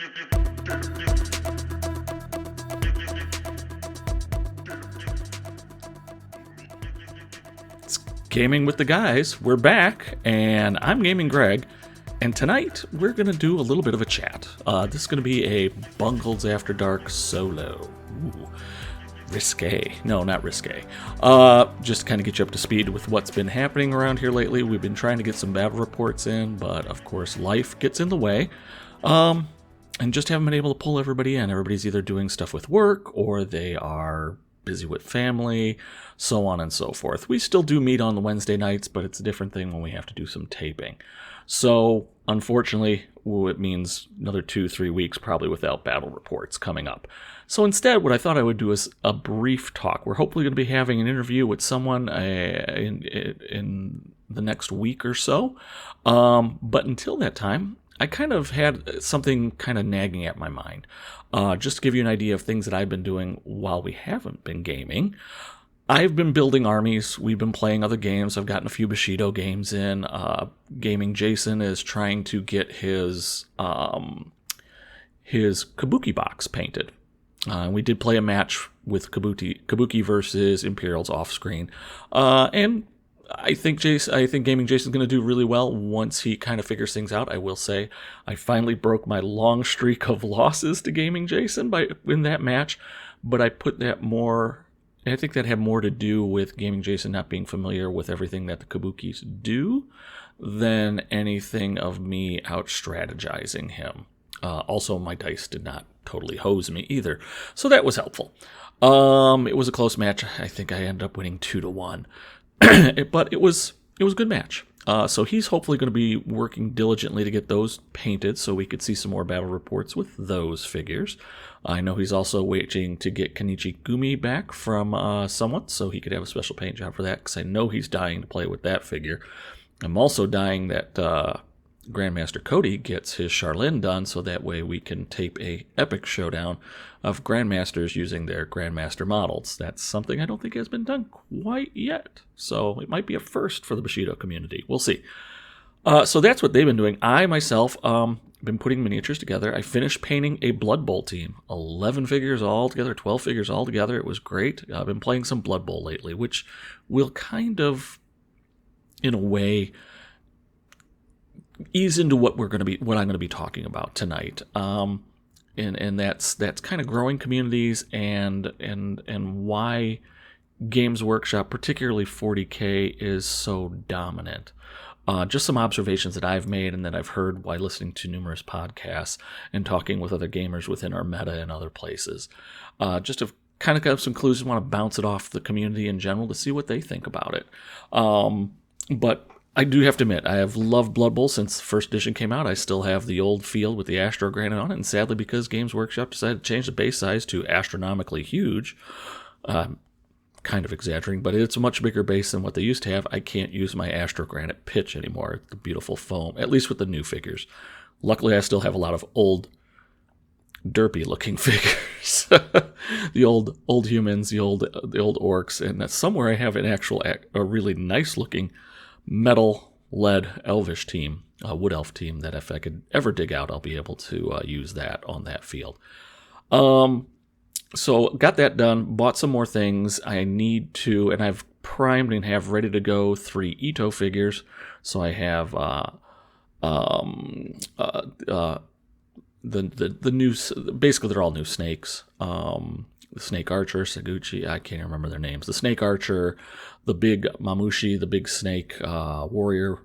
It's Gaming with the Guys. We're back, and I'm Gaming Greg. And tonight, we're going to do a little bit of a chat. This is going to be a Bungles After Dark solo. Ooh, risque. No, not risque. Just to kind of get you up to speed with what's been happening around here lately. We've been trying to get some battle reports in, but of course, life gets in the way. And just haven't been able to pull everybody in. Everybody's either doing stuff with work, or they are busy with family, so on and so forth. We still do meet on the Wednesday nights, but it's a different thing when we have to do some taping. So, unfortunately, it means another 2-3 weeks probably without battle reports coming up. So instead, what I thought I would do is a brief talk. We're hopefully going to be having an interview with someone in the next week or so. But until that time, I kind of had something kind of nagging at my mind. Just to give you an idea of things that I've been doing while we haven't been gaming. I've been building armies. We've been playing other games. I've gotten a few Bushido games in. Gaming Jason is trying to get his Kabuki box painted. We did play a match with Kabuki versus Imperials off screen, and I think Gaming Jason's going to do really well once he kind of figures things out. I will say, I finally broke my long streak of losses to Gaming Jason in that match, but I put that more. I think that had more to do with Gaming Jason not being familiar with everything that the Kabukis do than anything of me out-strategizing him. Also, my dice did not totally hose me either, so that was helpful. It was a close match. I think I ended up winning 2-1, but it was a good match. So he's hopefully going to be working diligently to get those painted so we could see some more battle reports with those figures. I know he's also waiting to get Kenichi Gumi back from someone, so he could have a special paint job for that, because I know he's dying to play with that figure. I'm also dying that Grandmaster Cody gets his Charlene done, so that way we can tape a epic showdown of Grandmasters using their Grandmaster models. That's something I don't think has been done quite yet, so it might be a first for the Bushido community. We'll see. So that's what they've been doing. I, myself, been putting miniatures together. I finished painting a Blood Bowl team. 11 figures all together, 12 figures all together. It was great. I've been playing some Blood Bowl lately, which will kind of, in a way, ease into what I'm going to be talking about tonight. And that's kind of growing communities and why Games Workshop, particularly 40K, is so dominant. Just some observations that I've made and that I've heard while listening to numerous podcasts and talking with other gamers within our meta and other places. Just to kind of get some clues, I want to bounce it off the community in general to see what they think about it. But I do have to admit, I have loved Blood Bowl since the first edition came out. I still have the old field with the Astro Granite on it, and sadly, because Games Workshop decided to change the base size to astronomically huge, kind of exaggerating, but it's a much bigger base than what they used to have. I can't use my Astro Granite pitch anymore, the beautiful foam, at least with the new figures. Luckily, I still have a lot of old, derpy-looking figures. The old humans, the old orcs, and somewhere I have a really nice-looking metal lead elvish team, a wood elf team, that if I could ever dig out, I'll be able to use that on that field. So got that done, bought some more things. I need to, and I've primed and have ready to go 3 Ito figures. So I have the new, basically they're all new snakes. The Snake Archer, Saguchi, I can't remember their names. The Snake Archer, the big Mamushi, the big snake warrior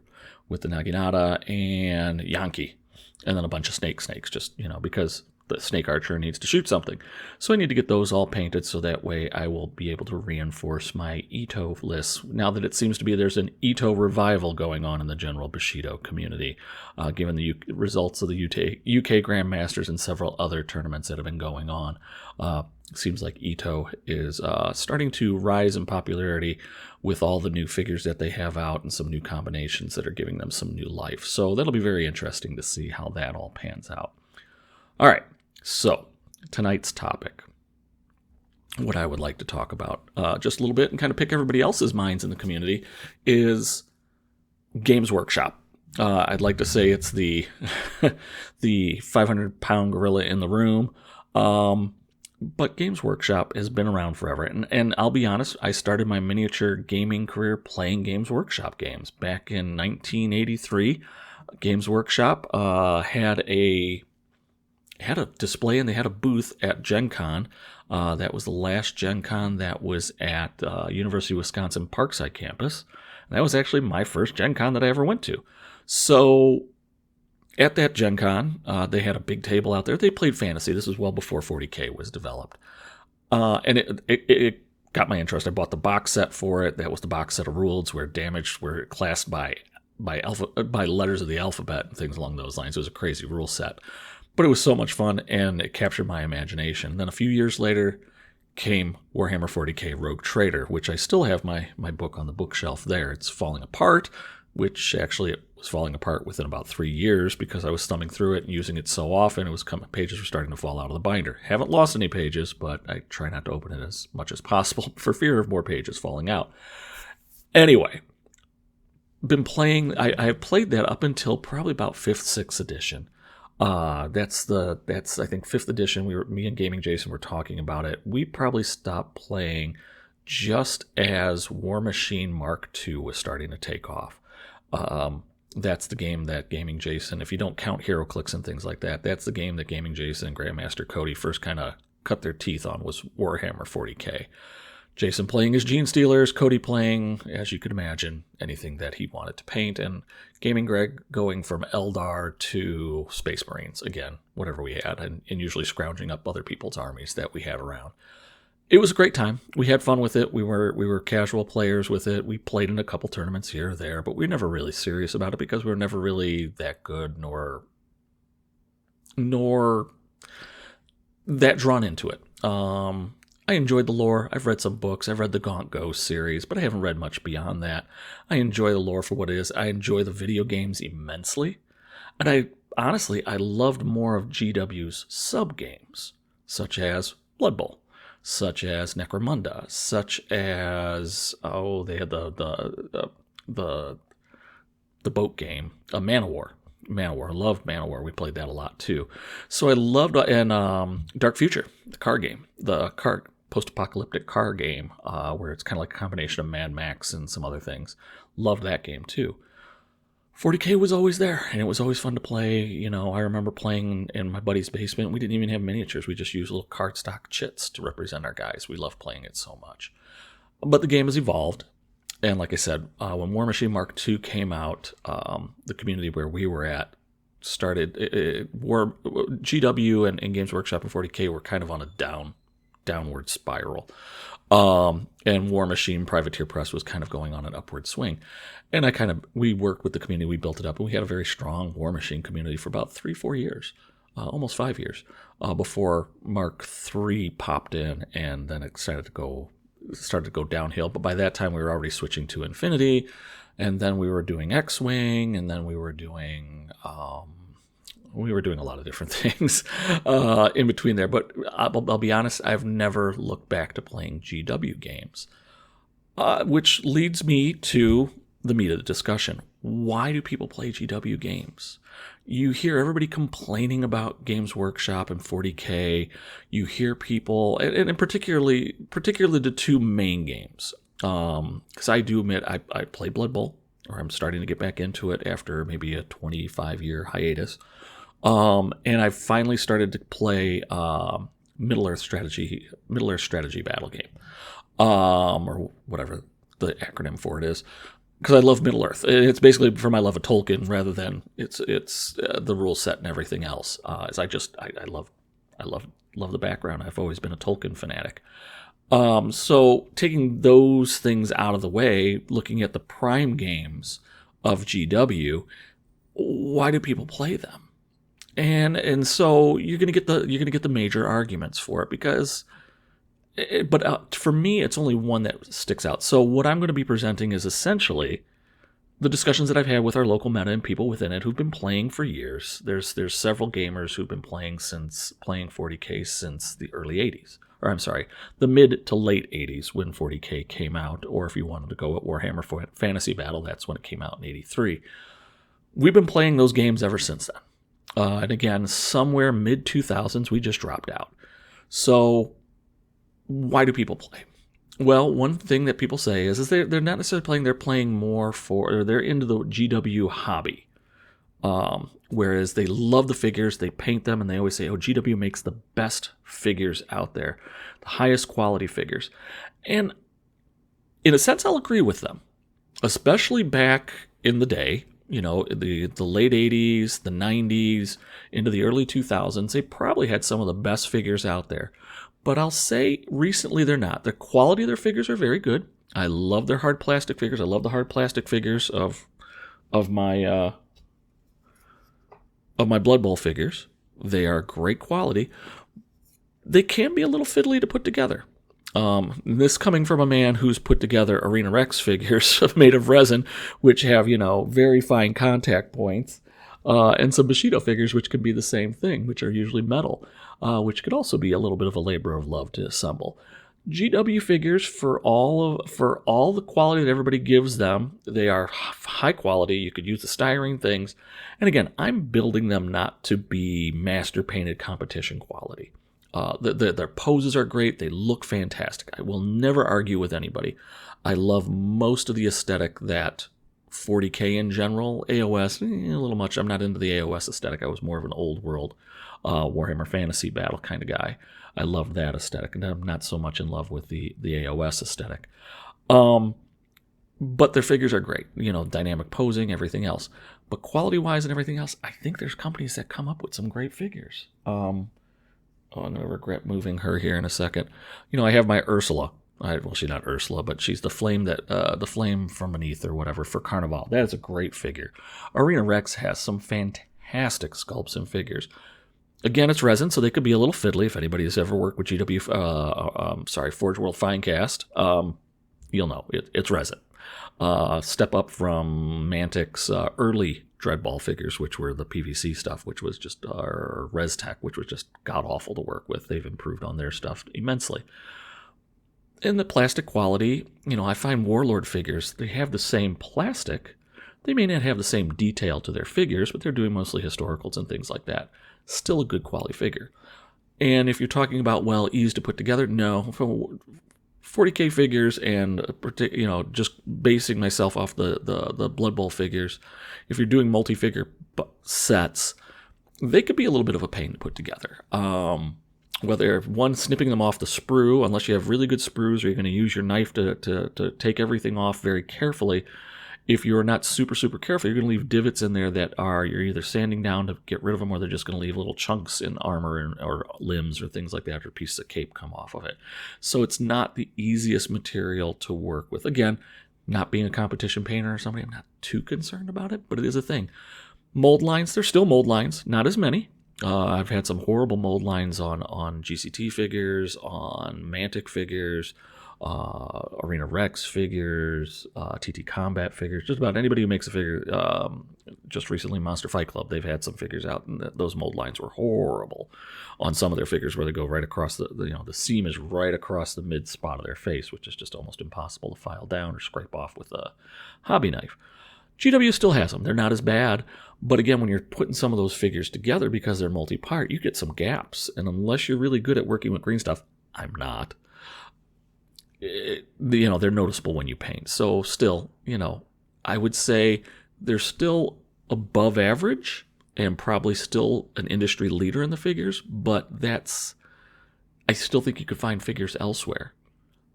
with the Naginata, and Yankee. And then a bunch of snakes, just, because the Snake Archer needs to shoot something. So I need to get those all painted so that way I will be able to reinforce my Ito list. Now that it seems to be there's an Ito revival going on in the general Bushido community, given the results of the UK Grandmasters and several other tournaments that have been going on. Seems like Ito is starting to rise in popularity with all the new figures that they have out and some new combinations that are giving them some new life. So that'll be very interesting to see how that all pans out. All right, so tonight's topic, what I would like to talk about just a little bit and kind of pick everybody else's minds in the community, is Games Workshop. I'd like to say it's the the 500-pound gorilla in the room. But Games Workshop has been around forever. And I'll be honest, I started my miniature gaming career playing Games Workshop games. Back in 1983, Games Workshop had a display, and they had a booth at Gen Con. That was the last Gen Con that was at University of Wisconsin Parkside campus. And that was actually my first Gen Con that I ever went to. So at that Gen Con, they had a big table out there. They played Fantasy. This was well before 40K was developed. And it got my interest. I bought the box set for it. That was the box set of rules where damaged were classed by letters of the alphabet and things along those lines. It was a crazy rule set. But it was so much fun, and it captured my imagination. And then a few years later came Warhammer 40K Rogue Trader, which I still have my book on the bookshelf there. It's falling apart, which actually it was falling apart within about 3 years because I was thumbing through it and using it so often. Pages were starting to fall out of the binder. Haven't lost any pages, but I try not to open it as much as possible for fear of more pages falling out. Anyway, been playing. I have played that up until probably about 5th, 6th edition. That's I think 5th edition. Me and Gaming Jason were talking about it. We probably stopped playing just as War Machine Mark II was starting to take off. That's the game that Gaming Jason, if you don't count HeroClix and things like that, that's the game that Gaming Jason and Grandmaster Cody first kind of cut their teeth on, was Warhammer 40K. Jason playing his Gene Stealers, Cody playing, as you could imagine, anything that he wanted to paint, and Gaming Greg going from Eldar to Space Marines, again, whatever we had, and usually scrounging up other people's armies that we had around. It was a great time. We had fun with it. We were casual players with it. We played in a couple tournaments here or there, but we were never really serious about it because we were never really that good nor that drawn into it. I enjoyed the lore. I've read some books. I've read the Gaunt Ghost series, but I haven't read much beyond that. I enjoy the lore for what it is. I enjoy the video games immensely. And I loved more of GW's sub-games, such as Blood Bowl, such as Necromunda, such as, they had the boat game, Manowar. I loved Manowar. We played that a lot too. So I loved, and Dark Future, the card game, post-apocalyptic car game, where it's kind of like a combination of Mad Max and some other things. Loved that game too. 40K was always there, and it was always fun to play. You know, I remember playing in my buddy's basement. We didn't even have miniatures. We just used little cardstock chits to represent our guys. We loved playing it so much. But the game has evolved. And like I said, when War Machine Mark II came out, the community where we were at started. GW and Games Workshop and 40K were kind of on a downward spiral. And War Machine Privateer Press was kind of going on an upward swing. And we worked with the community, we built it up, and we had a very strong War Machine community for about 3-4 years, almost 5 years, before Mark III popped in, and then it started to go downhill. But by that time, we were already switching to Infinity, and then we were doing X-Wing, and then we were doing a lot of different things in between there. But I'll be honest, I've never looked back to playing GW games, which leads me to the meat of the discussion. Why do people play GW games? You hear everybody complaining about Games Workshop and 40K. You hear people, and particularly the two main games. Because I do admit I play Blood Bowl, or I'm starting to get back into it after maybe a 25-year hiatus. And I finally started to play Middle-earth strategy battle game, or whatever the acronym for it is, because I love Middle-earth. It's basically for my love of Tolkien rather than it's the rule set and everything else. As I love the background. I've always been a Tolkien fanatic. So taking those things out of the way, looking at the prime games of GW, why do people play them? And so you're gonna get the major arguments for it because, but for me, it's only one that sticks out. So what I'm going to be presenting is essentially the discussions that I've had with our local meta and people within it who've been playing for years. There's several gamers who've been playing 40K since the early 80s. Or I'm sorry, the mid to late 80s when 40K came out. Or if you wanted to go at Warhammer Fantasy Battle, that's when it came out in 83. we've been playing those games ever since then. And again, somewhere mid-2000s, we just dropped out. So why do people play? Well, one thing that people say is they're not necessarily playing, they're playing more or they're into the GW hobby. Whereas they love the figures, they paint them, and they always say, oh, GW makes the best figures out there, the highest quality figures. And in a sense, I'll agree with them, especially back in the day, the late 80s, the 90s, into the early 2000s. They probably had some of the best figures out there. But I'll say recently they're not. The quality of their figures are very good. I love their hard plastic figures. I love the hard plastic figures of my Blood Bowl figures. They are great quality. They can be a little fiddly to put together. This coming from a man who's put together Arena Rex figures made of resin, which have, very fine contact points, and some Bushido figures, which could be the same thing, which are usually metal, which could also be a little bit of a labor of love to assemble. GW figures, for all the quality that everybody gives them, they are high quality. You could use the styrene things. And again, I'm building them not to be master painted competition quality. Their poses are great. They look fantastic. I will never argue with anybody. I love most of the aesthetic that 40K in general, AOS, a little much. I'm not into the AOS aesthetic. I was more of an old world Warhammer Fantasy Battle kind of guy. I love that aesthetic, and I'm not so much in love with the AOS aesthetic. But their figures are great. Dynamic posing, everything else. But quality-wise and everything else, I think there's companies that come up with some great figures. I'm going to regret moving her here in a second. I have my Ursula. Well, she's not Ursula, but she's the flame the flame from beneath or whatever for Carnival. That is a great figure. Arena Rex has some fantastic sculpts and figures. Again, it's resin, so they could be a little fiddly. If anybody has ever worked with Forge World Finecast, you'll know it's resin. Step up from Mantic's early Dreadball figures, which were the PVC stuff, which was just our ResTech, which was just god-awful to work with. They've improved on their stuff immensely. And the plastic quality, I find Warlord figures, they have the same plastic. They may not have the same detail to their figures, but they're doing mostly historicals and things like that. Still a good quality figure. And if you're talking about, ease to put together, no. 40K figures and, just basing myself off the Blood Bowl figures, if you're doing multi-figure sets, they could be a little bit of a pain to put together. Whether one, snipping them off the sprue, unless you have really good sprues or you're going to use your knife to take everything off very carefully. If you're not super, super careful, you're going to leave divots in there that you're either sanding down to get rid of them, or they're just going to leave little chunks in armor or limbs or things like that, or pieces of cape come off of it. So it's not the easiest material to work with. Again, not being a competition painter or somebody, I'm not too concerned about it, but it is a thing. Mold lines, there's still mold lines, not as many. I've had some horrible mold lines on GCT figures, on Mantic figures, Arena Rex figures, TT Combat figures, just about anybody who makes a figure. Just recently, Monster Fight Club, they've had some figures out, and those mold lines were horrible on some of their figures, where they go right across the seam is right across the mid spot of their face, which is just almost impossible to file down or scrape off with a hobby knife. GW still has them. They're not as bad. But again, when you're putting some of those figures together, because they're multi-part, you get some gaps. And unless you're really good at working with green stuff, I'm not, they're noticeable when you paint. So still, I would say they're still above average and probably still an industry leader in the figures. But I still think you could find figures elsewhere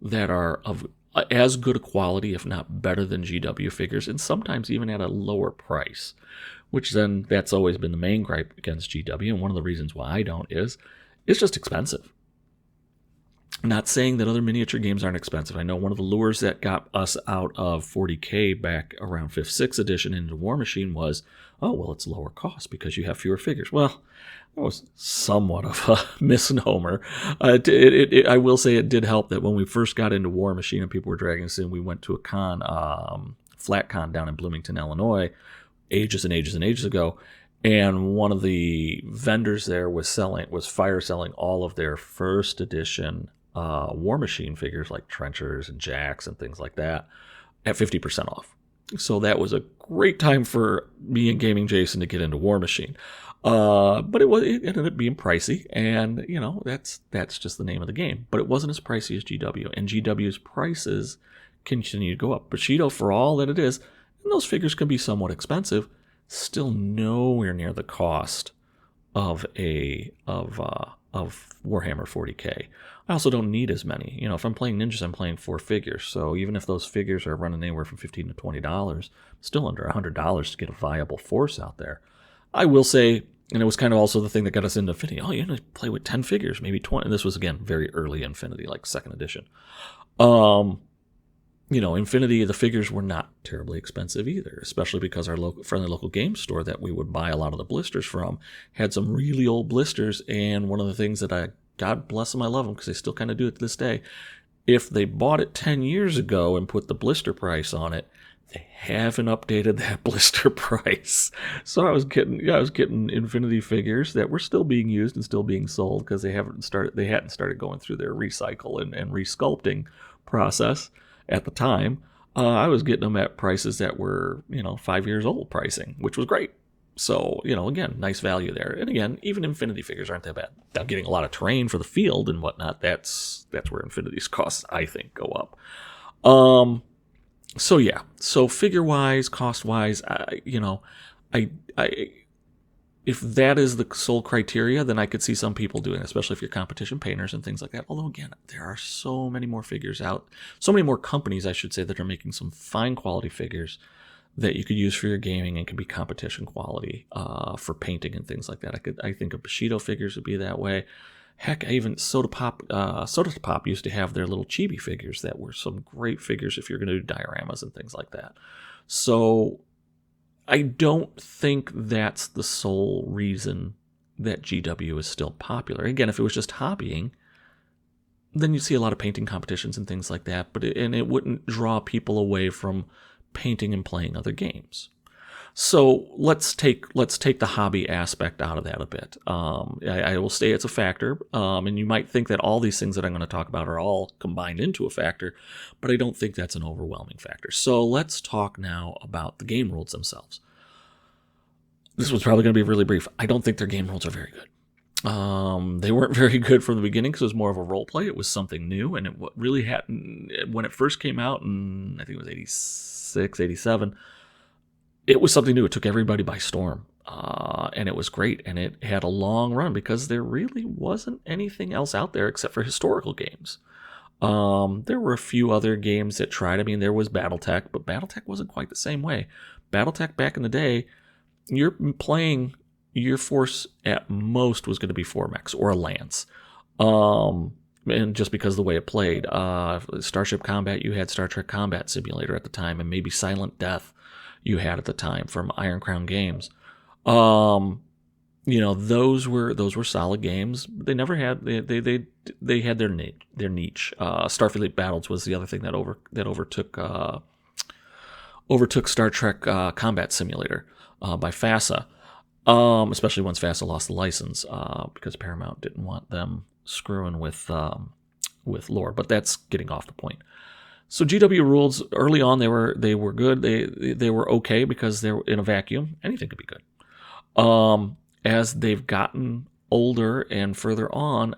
that are of as good a quality, if not better than GW figures, and sometimes even at a lower price, which then that's always been the main gripe against GW, and one of the reasons why I don't is it's just expensive. Not saying that other miniature games aren't expensive. I know one of the lures that got us out of 40K back around 5th, 6th edition into War Machine was, it's lower cost because you have fewer figures. Well, that was somewhat of a misnomer. I will say it did help that when we first got into War Machine and people were dragging us in, we went to a con, Flat Con down in Bloomington, Illinois, ages and ages and ages ago. And one of the vendors there was fire selling all of their first edition War Machine figures, like trenchers and jacks and things like that, at 50% off. So that was a great time for me and Gaming Jason to get into War Machine. But it ended up being pricey, and that's just the name of the game. But it wasn't as pricey as GW, and GW's prices continue to go up. Bushido, for all that it is, and those figures can be somewhat expensive, still nowhere near the cost of Warhammer 40k. I also don't need as many. If I'm playing ninjas, I'm playing 4 figures. So even if those figures are running anywhere from $15 to $20, still under $100 to get a viable force out there. I will say, and it was kind of also the thing that got us into Infinity. Oh, you're going to play with 10 figures, maybe 20. And this was, again, very early Infinity, like 2nd edition. Infinity, the figures were not terribly expensive either, especially because our friendly local game store that we would buy a lot of the blisters from had some really old blisters. And one of the things that God bless them, I love them because they still kind of do it to this day. If they bought it 10 years ago and put the blister price on it, they haven't updated that blister price. So I was getting Infinity figures that were still being used and still being sold because they hadn't started going through their recycle and resculpting process at the time. I was getting them at prices that were 5 years old pricing, which was great. So, again, nice value there. And again, even Infinity figures aren't that bad. Now, getting a lot of terrain for the field and whatnot, that's where Infinity's costs, I think, go up. So yeah. So figure-wise, cost-wise, if that is the sole criteria, then I could see some people doing it, especially if you're competition painters and things like that. Although, again, there are so many more figures out, so many more companies, I should say, that are making some fine quality figures that you could use for your gaming and can be competition quality for painting and things like that. I think of Bushido figures would be that way. Heck, even Soda Pop used to have their little chibi figures that were some great figures if you're going to do dioramas and things like that. So I don't think that's the sole reason that GW is still popular. Again, if it was just hobbying, then you'd see a lot of painting competitions and things like that, it wouldn't draw people away from painting and playing other games. So let's take the hobby aspect out of that a bit. I will say it's a factor, and you might think that all these things that I'm going to talk about are all combined into a factor, but I don't think that's an overwhelming factor. So let's talk now about the game rules themselves. This was probably going to be really brief. I don't think their game rules are very good. They weren't very good from the beginning because it was more of a role play. It was something new, and it really hadn't, when it first came out in, I think it was 86, 87, it was something new. It took everybody by storm, and it was great, and it had a long run because there really wasn't anything else out there except for historical games. There were a few other games that tried. I mean, there was Battletech, but Battletech wasn't quite the same way. Battletech back in the day, you're playing, your force at most was going to be 4 mechs or a lance. And just because of the way it played. Starship Combat, you had Star Trek Combat Simulator at the time, and maybe Silent Death you had at the time from Iron Crown Games. Those were solid games. They never had they had their niche. Starfleet Battles was the other thing that overtook Star Trek Combat Simulator by FASA. Especially once FASA lost the license because Paramount didn't want them screwing with lore. But that's getting off the point. So GW rules early on, they were good. They were okay because they're in a vacuum. Anything could be good. As they've gotten older and further on,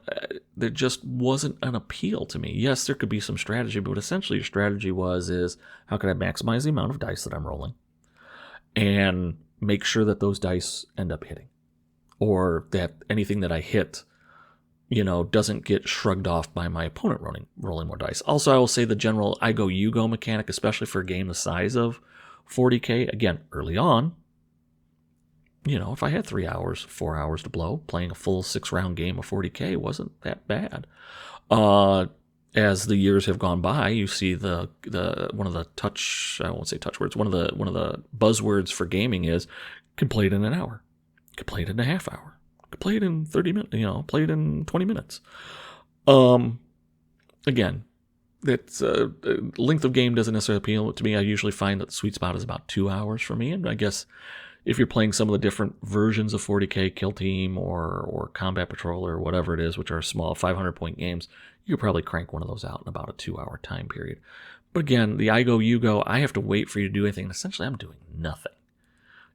there just wasn't an appeal to me. Yes, there could be some strategy, but essentially your strategy is how can I maximize the amount of dice that I'm rolling and make sure that those dice end up hitting, or that anything that I hit, doesn't get shrugged off by my opponent rolling more dice. Also, I will say the general I go, you go mechanic, especially for a game the size of 40K, again, early on, if I had 3 hours, 4 hours to blow, playing a full 6-round game of 40K wasn't that bad. As the years have gone by, you see the one of the I won't say touch words, one of the buzzwords for gaming is can play it in an hour, can play it in a half hour, can play it in 30 minutes, play it in 20 minutes. Again, that's length of game doesn't necessarily appeal to me. I usually find that the sweet spot is about 2 hours for me, and I guess if you're playing some of the different versions of 40K, Kill Team or Combat Patrol or whatever it is, which are small 500-point games, you could probably crank one of those out in about a 2-hour time period. But again, the I go, you go, I have to wait for you to do anything. And essentially, I'm doing nothing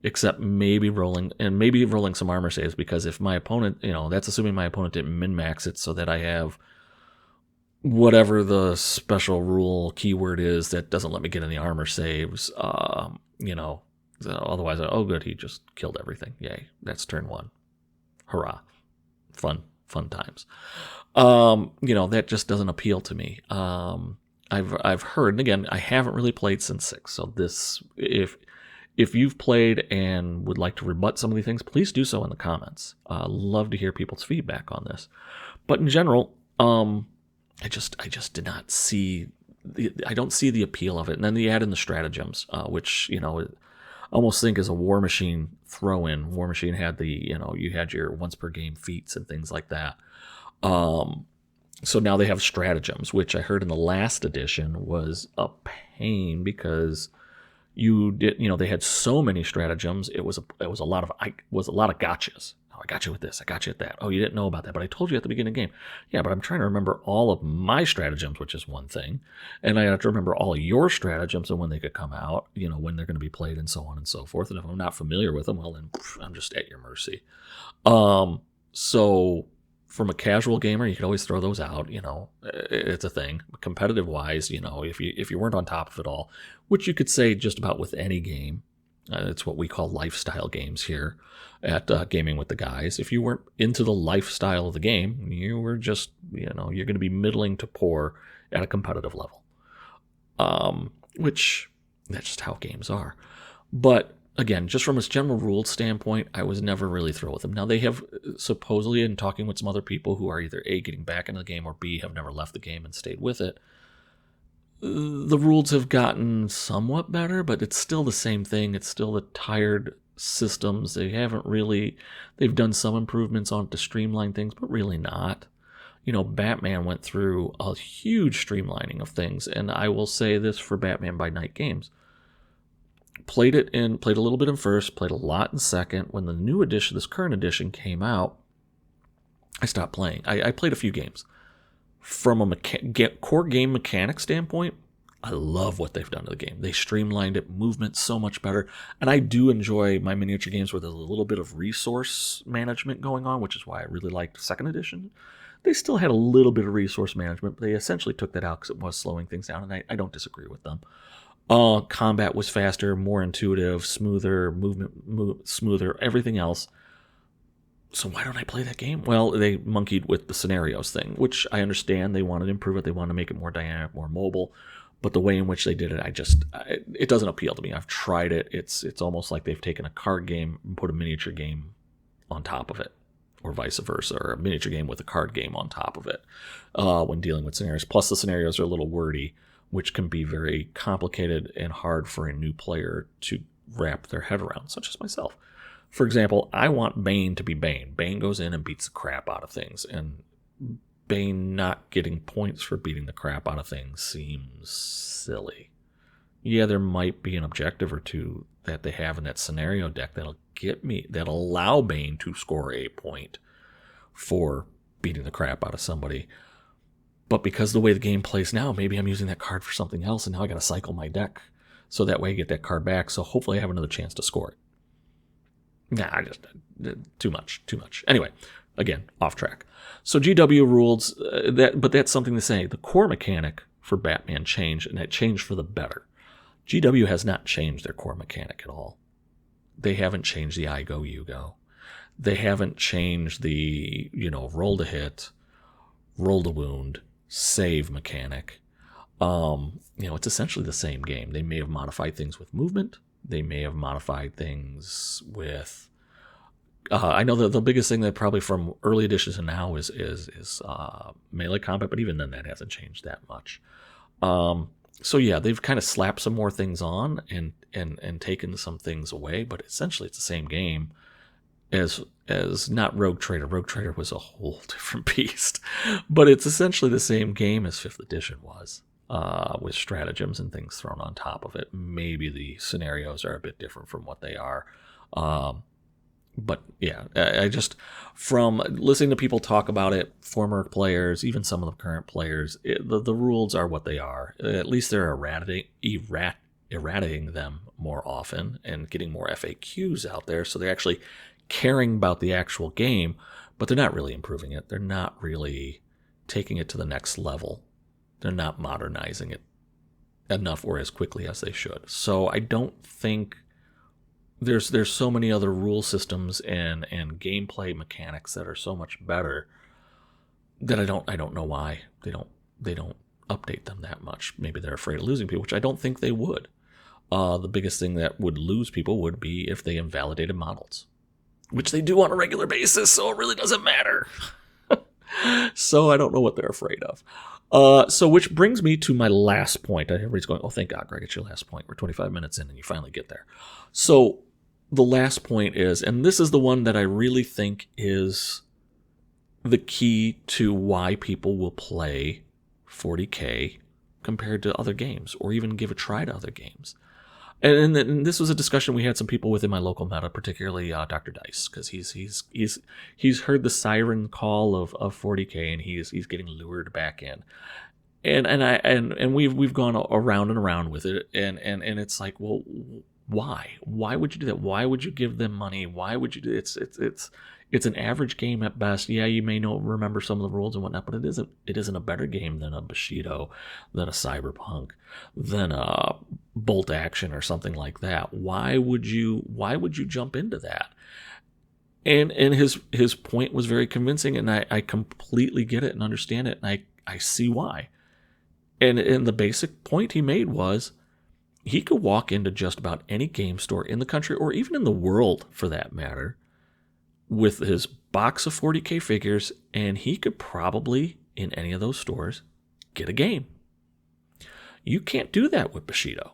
except maybe rolling some armor saves, because if my opponent, that's assuming my opponent didn't min-max it so that I have whatever the special rule keyword is that doesn't let me get any armor saves. So otherwise, oh good, he just killed everything. Yay, that's turn 1. Hurrah. Fun times. That just doesn't appeal to me. I've heard, and again, I haven't really played since 6, so this, if you've played and would like to rebut some of these things, please do so in the comments. Love to hear people's feedback on this. But in general, I just did not see I don't see the appeal of it. And then you add in the stratagems, which I almost think is a War Machine throw-in. War Machine had you had your once per game feats and things like that. So now they have stratagems, which I heard in the last edition was a pain because they had so many stratagems. It was a lot of gotchas. Oh, I got you with this. I got you at that. Oh, you didn't know about that, but I told you at the beginning of the game. Yeah, but I'm trying to remember all of my stratagems, which is one thing, and I have to remember all of your stratagems and when they could come out, when they're going to be played, and so on and so forth. And if I'm not familiar with them, well, then I'm just at your mercy. So from a casual gamer, you could always throw those out. It's a thing. Competitive wise, if you weren't on top of it all, which you could say just about with any game. It's what we call lifestyle games here at Gaming with the Guys. If you weren't into the lifestyle of the game, you were just, you're going to be middling to poor at a competitive level. Which, that's just how games are. But again, just from a general rules standpoint, I was never really thrilled with them. Now, they have supposedly, in talking with some other people who are either A, getting back into the game, or B, have never left the game and stayed with it, the rules have gotten somewhat better, but it's still the same thing. It's still the tired systems. They've done some improvements on it to streamline things, but really not. Batman went through a huge streamlining of things, and I will say this for Batman by Night games. Played a little bit in first, played a lot in second. When the new edition, this current edition, came out, I stopped playing. I played a few games. From a core game mechanic standpoint, I love what they've done to the game. They streamlined it, movement so much better. And I do enjoy my miniature games where there's a little bit of resource management going on, which is why I really liked second edition. They still had a little bit of resource management, but they essentially took that out because it was slowing things down, and I don't disagree with them. Combat was faster, more intuitive, smoother, movement smoother, everything else. So why don't I play that game? Well, they monkeyed with the scenarios thing, which I understand. They wanted to improve it. They wanted to make it more dynamic, more mobile. But the way in which they did it, it doesn't appeal to me. I've tried it. It's almost like they've taken a card game and put a miniature game on top of it, or vice versa, or a miniature game with a card game on top of it when dealing with scenarios. Plus, the scenarios are a little wordy, which can be very complicated and hard for a new player to wrap their head around, such as myself. For example, I want Bane to be Bane. Bane goes in and beats the crap out of things, and Bane not getting points for beating the crap out of things seems silly. Yeah, there might be an objective or two that they have in that scenario deck that'll allow Bane to score a point for beating the crap out of somebody. But because the way the game plays now, maybe I'm using that card for something else, and now I got to cycle my deck so that way I get that card back. So hopefully I have another chance to score it. Nah, too much. Anyway, again, off track. So GW rules, but that's something to say. The core mechanic for Batman changed, and that changed for the better. GW has not changed their core mechanic at all. They haven't changed the I go, you go. They haven't changed the, roll to hit, roll to wound, save mechanic. It's essentially the same game. They may have modified things with movement. They may have modified things with. I know that the biggest thing that probably from early editions to now is melee combat, but even then that hasn't changed that much. So yeah, they've kind of slapped some more things on and taken some things away, but essentially it's the same game as not Rogue Trader. Rogue Trader was a whole different beast, but it's essentially the same game as 5th edition was. With stratagems and things thrown on top of it. Maybe the scenarios are a bit different from what they are But yeah, I just, from listening to people talk about it, former players, even some of the current players, the rules are what they are. At least they're eradicating them more often and getting more FAQs out there. So they're actually caring about the actual game, but they're not really improving it. They're not really taking it to the next level. They're not modernizing it enough or as quickly as they should. So I don't think there's so many other rule systems and gameplay mechanics that are so much better that I don't know why they don't update them that much. Maybe they're afraid of losing people, which I don't think they would. The biggest thing that would lose people would be if they invalidated models, which they do on a regular basis, so it really doesn't matter. So I don't know what they're afraid of. So which brings me to my last point. Everybody's going, oh, thank God, Greg, it's your last point. We're 25 minutes in and you finally get there. So the last point is, and this is the one that I really think is the key to why people will play 40K compared to other games, or even give a try to other games. And this was a discussion we had some people within my local meta, particularly Dr. Dice, because he's heard the siren call of 40K, and he's getting lured back in. And we've gone around and around with it, and it's like, well, why? Why would you do that? Why would you give them money? Why would you do it's an average game at best. Yeah, you may remember some of the rules and whatnot, but it isn't a better game than a Bushido, than a Cyberpunk, than a Bolt Action or something like that. Why would you jump into that? And his point was very convincing, and I completely get it and understand it, and I see why. And the basic point he made was, he could walk into just about any game store in the country, or even in the world for that matter, with his box of 40K figures, and he could probably, in any of those stores, get a game. You can't do that with Bushido.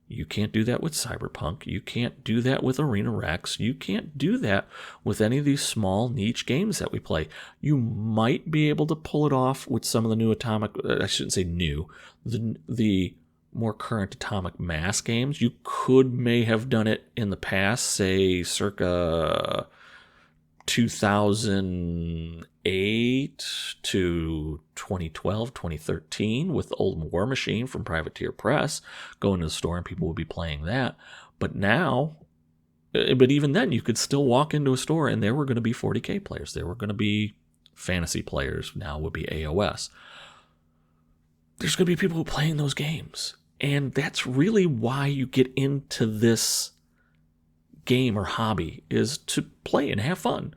You can't do that with Cyberpunk. You can't do that with Arena Rex. You can't do that with any of these small niche games that we play. You might be able to pull it off with some of the new I shouldn't say new, the more current Atomic Mass games. You may have done it in the past, say circa 2008 to 2012, 2013 with the old War Machine from Privateer Press, going to the store and people would be playing that. But even then, you could still walk into a store and there were going to be 40K players. There were going to be fantasy players. Now would be AOS. There's going to be people who are playing those games. And that's really why you get into this game or hobby, is to play and have fun.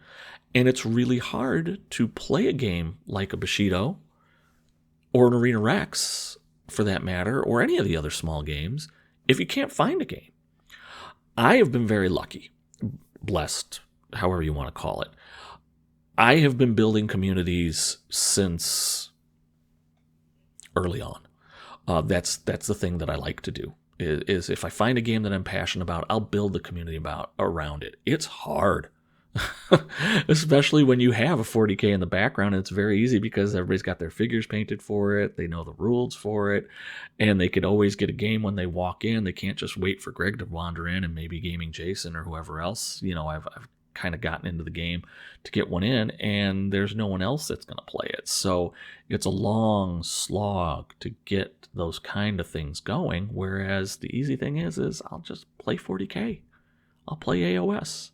And it's really hard to play a game like a Bushido or an Arena Rex, for that matter, or any of the other small games, if you can't find a game. I have been very lucky, blessed, however you want to call it. I have been building communities since early on. That's the thing that I like to do. Is if I find a game that I'm passionate about, I'll build the community around it. It's hard, especially when you have a 40K in the background. And it's very easy because everybody's got their figures painted for it. They know the rules for it, and they could always get a game when they walk in. They can't just wait for Greg to wander in and maybe Gaming Jason or whoever else. I've kind of gotten into the game to get one in, and there's no one else that's going to play it. So it's a long slog to get those kind of things going, whereas the easy thing is I'll just play 40K. I'll play AOS,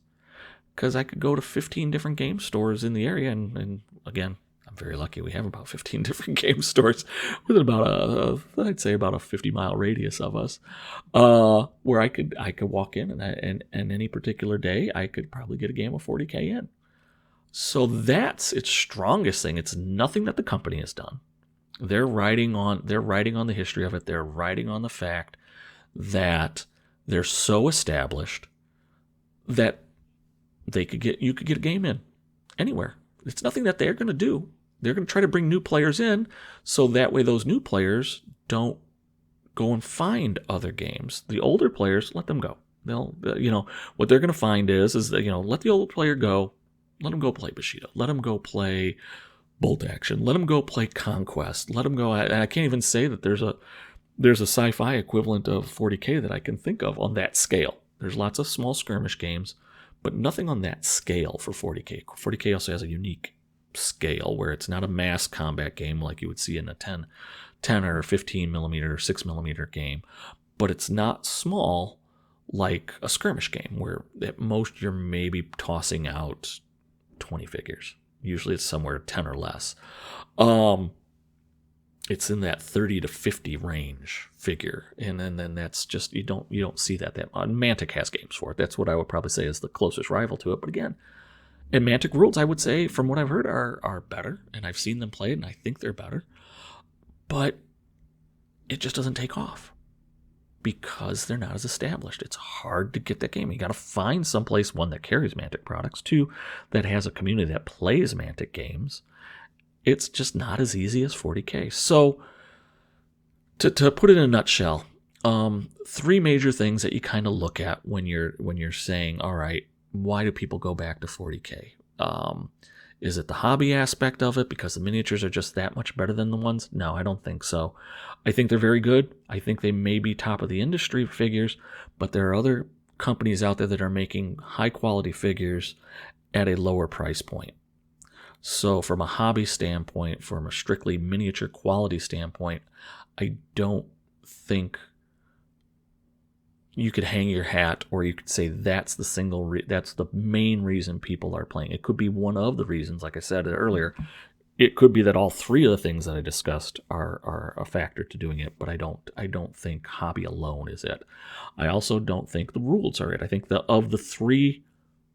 because I could go to 15 different game stores in the area, and again, I'm very lucky we have about 15 different game stores within about I'd say about a 50-mile radius of us, where I could walk in and any particular day I could probably get a game of 40K in. So that's its strongest thing. It's nothing that the company has done. They're writing on the history of it. They're writing on the fact that they're so established that you could get a game in anywhere. It's nothing that they're going to do. They're going to try to bring new players in, so that way those new players don't go and find other games. The older players, let them go. They'll, what they're going to find is that, let the old player go. Let them go play Bushido. Let them go play Bolt Action. Let them go play Conquest. Let them go. And I can't even say that there's a sci-fi equivalent of 40K that I can think of on that scale. There's lots of small skirmish games, but nothing on that scale for 40K. 40K also has a unique scale where it's not a mass combat game like you would see in a 10 or 15 millimeter or 6 millimeter game, but it's not small like a skirmish game where at most you're maybe tossing out 20 figures. Usually it's somewhere 10 or less. It's in that 30 to 50 range figure, and then that's just you don't see that Mantic has games for it. That's what I would probably say is the closest rival to it. But again, and Mantic rules, I would say, from what I've heard, are better, and I've seen them played, and I think they're better. But it just doesn't take off because they're not as established. It's hard to get that game. You got to find someplace, one, that carries Mantic products, two, that has a community that plays Mantic games. It's just not as easy as 40K. So, to put it in a nutshell, 3 major things that you kind of look at when you're saying, all right, why do people go back to 40K? Is it the hobby aspect of it because the miniatures are just that much better than the ones? No, I don't think so. I think they're very good. I think they may be top of the industry figures, but there are other companies out there that are making high quality figures at a lower price point. So from a hobby standpoint, from a strictly miniature quality standpoint, I don't think you could hang your hat or you could say that's the that's the main reason people are playing. It could be one of the reasons, like I said earlier. It could be that all 3 of the things that I discussed are a factor to doing it, but I don't think hobby alone is it. I also don't think the rules are it. I think of the three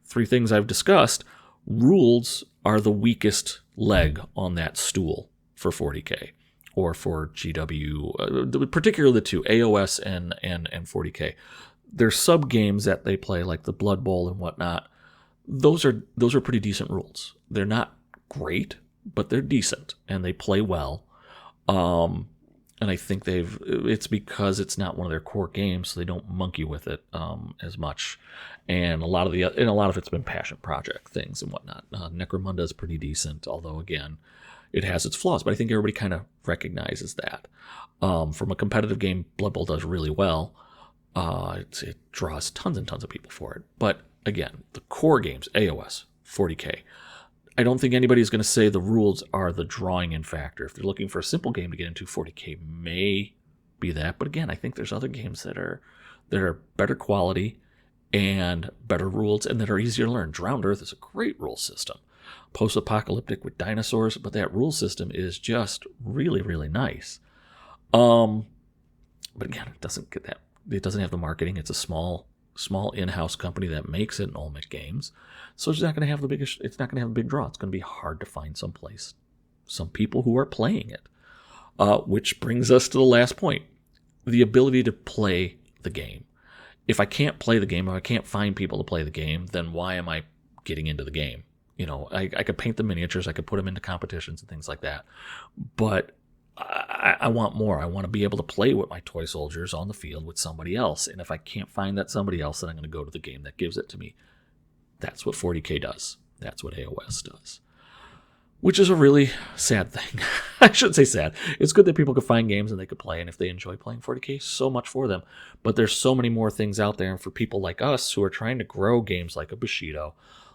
things I've discussed, rules are the weakest leg on that stool for 40K or for GW, particularly the 2, AOS and 40K. There's sub games that they play like the Blood Bowl and whatnot. Those are pretty decent rules. They're not great, but they're decent and they play well. And I think it's because it's not one of their core games, so they don't monkey with it as much. And a lot of it's been passion project things and whatnot. Necromunda is pretty decent, although again, it has its flaws. But I think everybody kind of recognizes that. From a competitive game, Blood Bowl does really well. It draws tons and tons of people for it. But again, the core games, AOS, 40K. I don't think anybody's going to say the rules are the drawing in factor. If they're looking for a simple game to get into, 40K may be that. But again, I think there's other games that are better quality and better rules and that are easier to learn. Drowned Earth is a great rule system. Post-apocalyptic with dinosaurs, but that rule system is just really, really nice. But again, it doesn't get that. It doesn't have the marketing. It's a small in-house company that makes it in Olmec Games. So it's not going to have it's not going to have a big draw. It's going to be hard to find some people who are playing it. Which brings us to the last point, the ability to play the game. If I can't play the game, or I can't find people to play the game, then why am I getting into the game? I could paint the miniatures, I could put them into competitions and things like that. But I want more. I want to be able to play with my toy soldiers on the field with somebody else. And if I can't find that somebody else, then I'm going to go to the game that gives it to me. That's what 40K does. That's what AOS does. Which is a really sad thing. I shouldn't say sad. It's good that people can find games and they could play. And if they enjoy playing 40K, so much for them. But there's so many more things out there. And for people like us who are trying to grow games like a Bushido,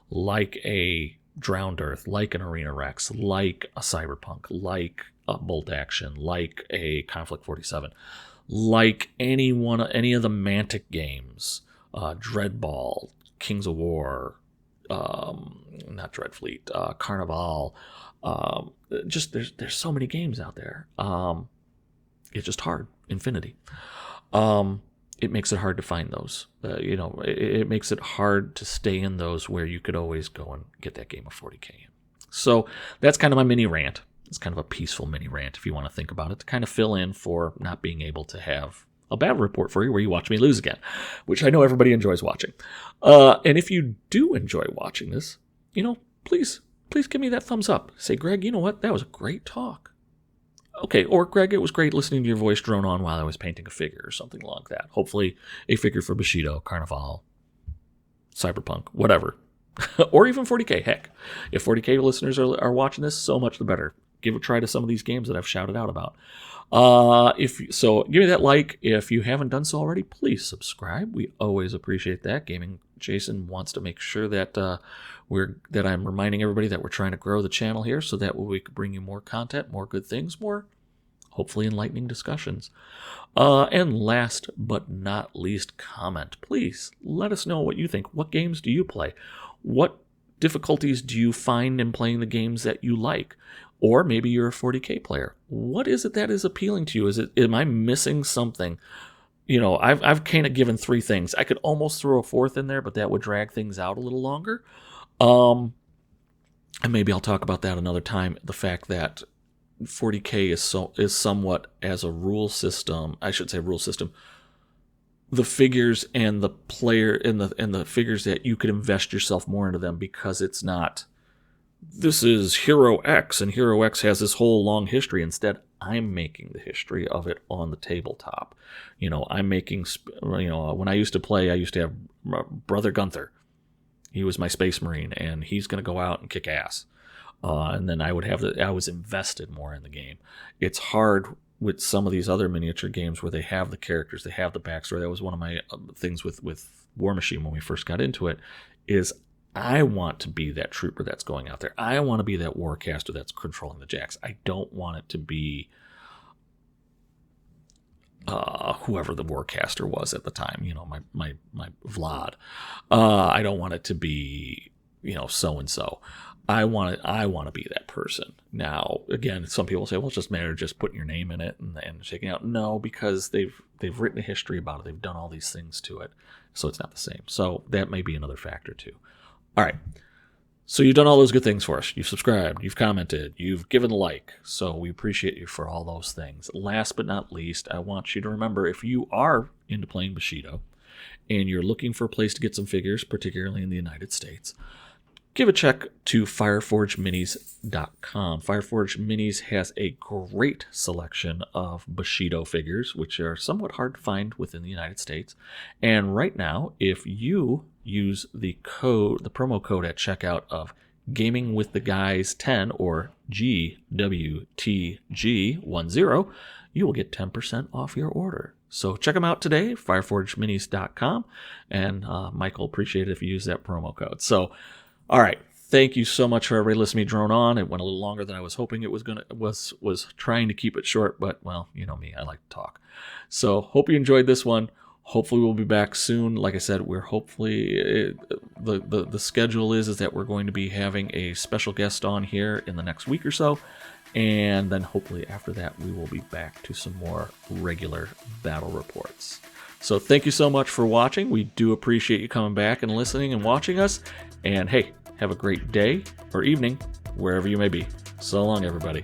like a Drowned Earth, like an Arena Rex, like a Cyberpunk, like a Bolt Action, like a Conflict 47, like any of the Mantic games, Dreadball, Kings of War, not Dreadfleet, Carnival. Just there's so many games out there. It's just hard. Infinity. It makes it hard to find those. It makes it hard to stay in those where you could always go and get that game of 40K. So that's kind of my mini rant. It's kind of a peaceful mini rant, if you want to think about it, to kind of fill in for not being able to have a battle report for you where you watch me lose again, which I know everybody enjoys watching. And if you do enjoy watching this, please give me that thumbs up. Say, Greg, you know what? That was a great talk. Okay, or Greg, it was great listening to your voice drone on while I was painting a figure or something like that. Hopefully a figure for Bushido, Carnival, Cyberpunk, whatever. Or even 40K. Heck, if 40K listeners are watching this, so much the better. Give a try to some of these games that I've shouted out about. Give me that like. If you haven't done so already, please subscribe. We always appreciate that. Gaming Jason wants to make sure that I'm reminding everybody that we're trying to grow the channel here, so that we can bring you more content, more good things, more hopefully enlightening discussions. And last but not least, comment. Please let us know what you think. What games do you play? What difficulties do you find in playing the games that you like? Or maybe you're a 40K player. What is it that is appealing to you? Am I missing something? I've kind of given 3 things. I could almost throw a 4th in there, but that would drag things out a little longer. And maybe I'll talk about that another time. The fact that 40K is somewhat as a rule system. I should say rule system. The figures and the player and the figures that you could invest yourself more into them, because it's not, this is Hero X and Hero X has this whole long history. Instead, I'm making the history of it on the tabletop. I'm making, when I used to play, I used to have Brother Gunther. He was my Space Marine, and he's going to go out and kick ass. And then I was invested more in the game. It's hard with some of these other miniature games where they have the characters, they have the backstory. That was one of my things with War Machine when we first got into it, is I want to be that trooper that's going out there. I want to be that warcaster that's controlling the jacks. I don't want it to be whoever the warcaster was at the time, my Vlad. I don't want it to be, so-and-so. I want to be that person. Now, again, some people say, well, it's just a matter of just putting your name in it and shaking out. No, because they've written a history about it. They've done all these things to it. So it's not the same. So that may be another factor too. All right. So you've done all those good things for us. You've subscribed, you've commented, you've given a like. So we appreciate you for all those things. Last but not least, I want you to remember, if you are into playing Bushido and you're looking for a place to get some figures, particularly in the United States, give a check to FireforgeMinis.com. Fireforge Minis has a great selection of Bushido figures, which are somewhat hard to find within the United States. And right now, if you use the promo code at checkout of Gaming with the Guys 10 or GwtG10, you will get 10% off your order. So check them out today, FireforgeMinis.com, and Mike will appreciate it if you use that promo code. So, all right. Thank you so much for everybody listening to me drone on. It went a little longer than I was hoping it was was trying to keep it short, but, well, you know me, I like to talk. So hope you enjoyed this one. Hopefully we'll be back soon. Like I said, the schedule is that we're going to be having a special guest on here in the next week or so. And then hopefully after that, we will be back to some more regular battle reports. So thank you so much for watching. We do appreciate you coming back and listening and watching us. And hey, have a great day or evening, wherever you may be. So long, everybody.